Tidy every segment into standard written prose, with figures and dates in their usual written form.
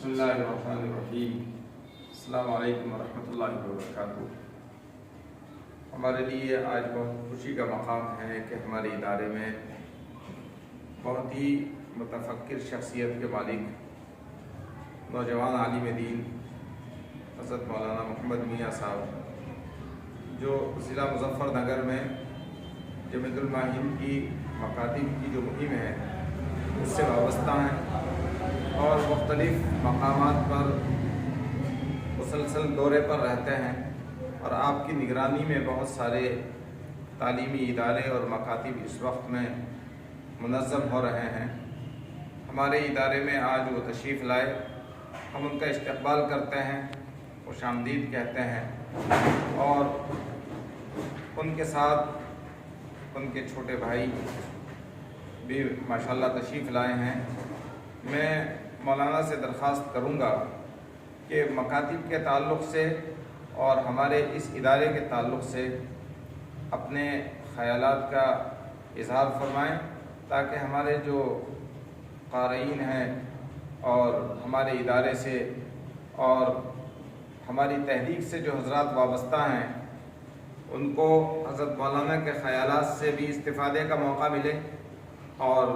बिस्मिल्लाहिर्रहमानिर्रहीम। अस्सलामु अलैकुम वरहमतुल्लाहि वबरकातुहू। हमारे लिए आज बहुत खुशी का मकाम है कि हमारे इदारे में बहुत ही मुतफक्किर शख्सियत के मालिक नौजवान आलिम दीन हज़रत मौलाना मोहम्मद मियाँ साहब जो ज़िला मुज़फ़्फ़रनगर में जमीयतुल उलमा की मकातिब की जो मुहिम है उससे वाबस्ता हैं और मुख्तलिफ़ मकामात पर मुसलसल दौरे पर रहते हैं और आपकी निगरानी में बहुत सारे तालीमी इदारे और मकातिब इस वक्त में मुनज़्ज़म हो रहे हैं। हमारे इदारे में आज वो तशरीफ़ लाए, हम उनका इस्तक़बाल करते हैं, खुशामदीद कहते हैं और उनके साथ उनके छोटे भाई भी माशाल्लाह तशरीफ़ लाए हैं। मैं मौलाना से दरख्वास्त करूँगा कि मकातिब के ताल्लुक़ से और हमारे इस इदारे के ताल्लुक़ से अपने ख़यालात का इज़हार फरमाएँ ताकि हमारे जो क़ारीन हैं और हमारे इदारे से और हमारी तहरीक से जो हज़रात वाबस्ता हैं उनको हज़रत मौलाना के ख़यालात से भी इस्तिफ़ादे का मौका मिले और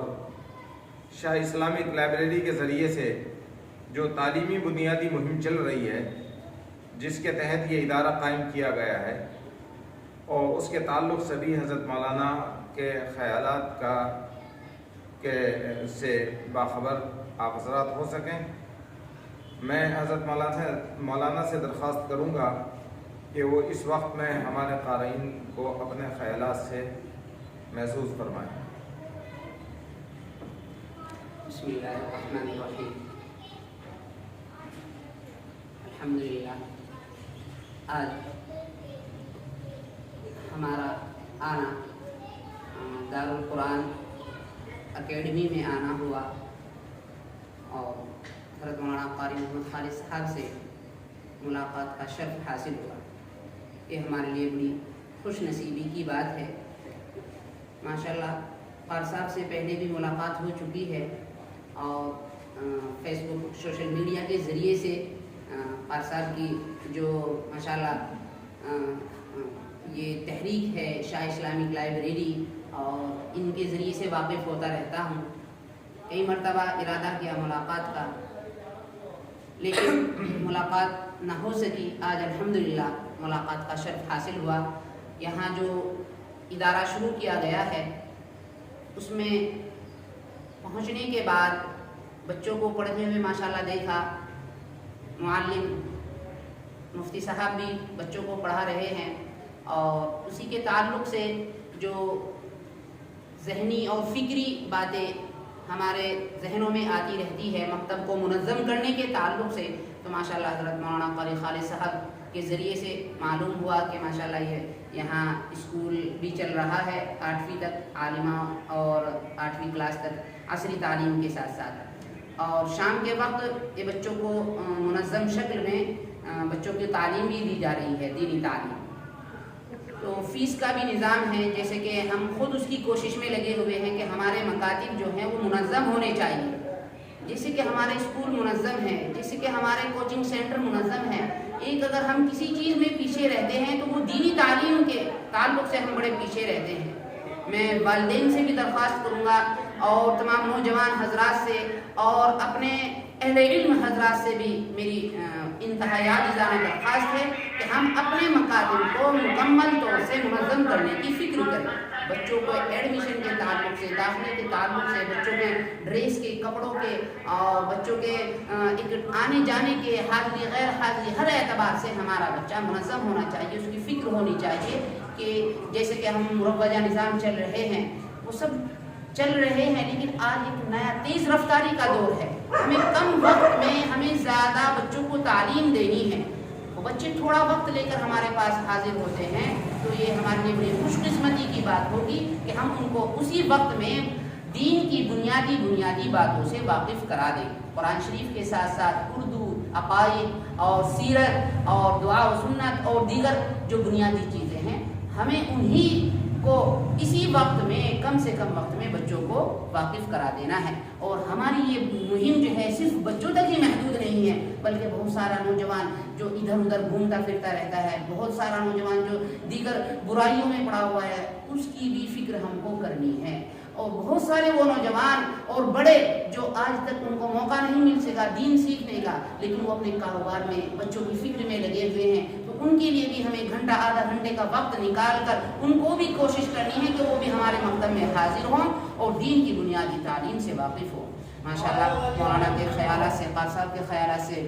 शाह इस्लामिक लाइब्रेरी के ज़रिए से जो तालीमी बुनियादी मुहिम चल रही है जिसके तहत ये इदारा कायम किया गया है और उसके ताल्लुक़ से भी हज़रत मौलाना के ख़यालात का के से बाखबर आप हज़रात हो सकें। मैं हज़रत मौलाना से दरख्वास्त करूँगा कि वो इस वक्त में हमारे क़ारीन को अपने ख़यालात से महसूस फरमाएँ। बिस्मिल्लाहिर्रहमानिर्रहीम। अल्हम्दुलिल्लाह, आज हमारा आना दारुल कुरान एकेडमी में आना हुआ और हज़रत मौलाना क़ारी मोहम्मद खालिद साहब से मुलाकात का शर्फ हासिल हुआ। ये हमारे लिए बड़ी खुश नसीबी की बात है। माशाल्लाह क़ारी साहब से पहले भी मुलाकात हो चुकी है और फेसबुक सोशल मीडिया के ज़रिए से क़ारी साहब की जो माशाल्लाह ये तहरीक है शाह इस्लामिक लाइब्रेरी और इनके ज़रिए से वाकिफ़ होता रहता हूँ। कई मरतबा इरादा किया मुलाकात का लेकिन मुलाकात ना हो सकी। आज अल्हम्दुलिल्लाह मुलाकात का शर्फ हासिल हुआ। यहाँ जो इदारा शुरू किया गया है उसमें पहुँचने के बाद बच्चों को पढ़ते हुए माशाल्लाह देखा। मुअल्लिम मुफ्ती साहब भी बच्चों को पढ़ा रहे हैं और उसी के ताल्लुक़ से जो ज़हनी और फ़िक्री बातें हमारे जहनों में आती रहती है मकतब को मुनज़्ज़म करने के ताल्लुक़ से, तो माशाल्लाह हज़रत मौलाना क़ारी खालिद साहब के ज़रिए से मालूम हुआ कि माशाल्लाह ये यहाँ स्कूल भी चल रहा है 8वीं तक आलिमा और 8वीं क्लास तक असरी तालीम के साथ साथ, और शाम के वक्त ये बच्चों को मुनज़्ज़म शक्ल में बच्चों की तालीम भी दी जा रही है, दीनी तालीम। तो फ़ीस का भी निज़ाम है, जैसे कि हम खुद उसकी कोशिश में लगे हुए हैं कि हमारे मकातिब जो हैं वो मुनज़्ज़म होने चाहिए। जैसे कि हमारे स्कूल मुनज़्ज़म है, जैसे कि हमारे कोचिंग सेंटर मुनज़्ज़म है। एक अगर हम किसी चीज़ में पीछे रहते हैं तो वो दीनी तालीम के ताल्लुक़ से हम बड़े पीछे रहते हैं। मैं वालिदैन से भी दरख्वास्त करूँगा और तमाम नौजवान हज़रात से और अपने अहले इल्म हज़रात से भी मेरी इंतहायात इज़ाह दरख्वास्त है कि हम अपने मकातिब को मुकम्मल तौर से मुनज़्ज़म करने की फ़िक्र करें। बच्चों को एडमिशन के ताल्लुक़ से, दाखिले के ताल्लुक़ से, बच्चों के ड्रेस के, कपड़ों के और बच्चों के एक आने जाने के हाज़िरी गैर हाज़िरी हर एतबार से हमारा बच्चा मुनज़्ज़म होना चाहिए। उसकी फ़िक्र होनी चाहिए कि जैसे कि हम मुरव्वजा निज़ाम चल रहे हैं वो सब चल रहे हैं, लेकिन आज एक नया तेज़ रफ्तारी का दौर है। हमें कम वक्त में हमें ज़्यादा बच्चों को तालीम देनी है। वो बच्चे थोड़ा वक्त लेकर हमारे पास हाजिर होते हैं तो ये हमारे लिए बड़ी खुशकिस्मती की बात होगी कि हम उनको उसी वक्त में दीन की बुनियादी बातों से वाकिफ़ करा दें। कुरान शरीफ के साथ साथ उर्दू, अक़ाइद और सीरत और दुआ व सुन्नत और दीगर जो बुनियादी चीज़ें हैं हमें उन्हीं को इसी वक्त में कम से कम वक्त में बच्चों को वाकिफ़ करा देना है। और हमारी ये मुहिम जो है सिर्फ बच्चों तक ही महदूद नहीं نہیں ہے، بلکہ بہت سارا نوجوان جو ادھر ادھر گھومتا پھرتا رہتا ہے، بہت سارا نوجوان جو دیگر برائیوں میں پڑا ہوا ہے، اس کی بھی فکر ہم کو کرنی ہے۔ اور بہت سارے وہ نوجوان اور بڑے جو آج تک ان کو موقع نہیں مل سکا دین سیکھنے کا، لیکن وہ اپنے کاروبار میں بچوں کی فکر میں لگے ہوئے ہیں، تو ان کے لیے بھی ہمیں گھنٹہ آدھا گھنٹے کا وقت نکال کر ان کو بھی کوشش کرنی ہے کہ وہ بھی ہمارے مکتب میں حاضر ہوں اور دین کی بنیادی تعلیم سے واقف ہوں۔ ماشاءاللہ مولانا کے خیالات سے، قاری صاحب کے خیالات سے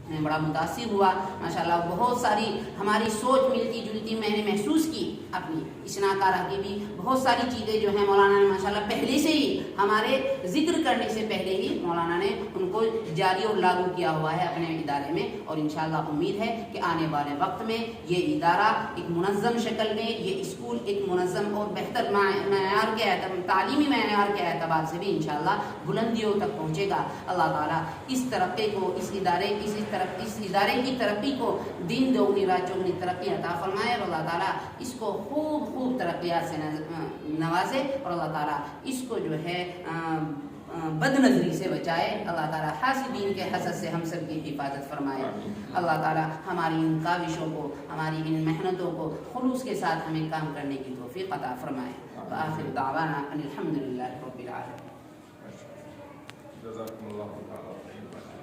میں بڑا متاثر ہوا۔ ماشاءاللہ بہت ساری ہماری سوچ ملتی جلتی میں نے محسوس کی، اپنی اسنا کارہ کی بھی بہت ساری چیزیں جو ہیں مولانا نے ماشاءاللہ پہلے سے ہی ہمارے ذکر کرنے سے پہلے ہی مولانا نے ان کو جاری اور لاگو کیا ہوا ہے اپنے ادارے میں، اور انشاءاللہ امید ہے کہ آنے والے وقت میں یہ ادارہ ایک منظم شکل میں، یہ اسکول ایک منظم اور بہتر معیار کے تعلیمی معیار کے اعتبار سے بھی انشاءاللہ بلندیوں تک پہنچے گا۔ اللہ تعالیٰ اس ترقی کو، اس ادارے کی ترقی کو دین دوگنی رات چوگنی ترقی عطا فرمائے، اور اللہ تعالیٰ اس کو خوب ترقیات سے نوازے، اور اللہ تعالیٰ اس کو جو ہے بد نظری سے بچائے۔ اللہ تعالیٰ حاسدین کے حسد سے ہم سب کی حفاظت فرمائے۔ اللہ تعالیٰ ہماری ان کاوشوں کو، ہماری ان محنتوں کو خلوص کے ساتھ ہمیں کام کرنے کی توفیق عطا فرمائے۔ وآخر دعوانا ان الحمدللہ رب العالمین۔ جزاکم اللہ خیر۔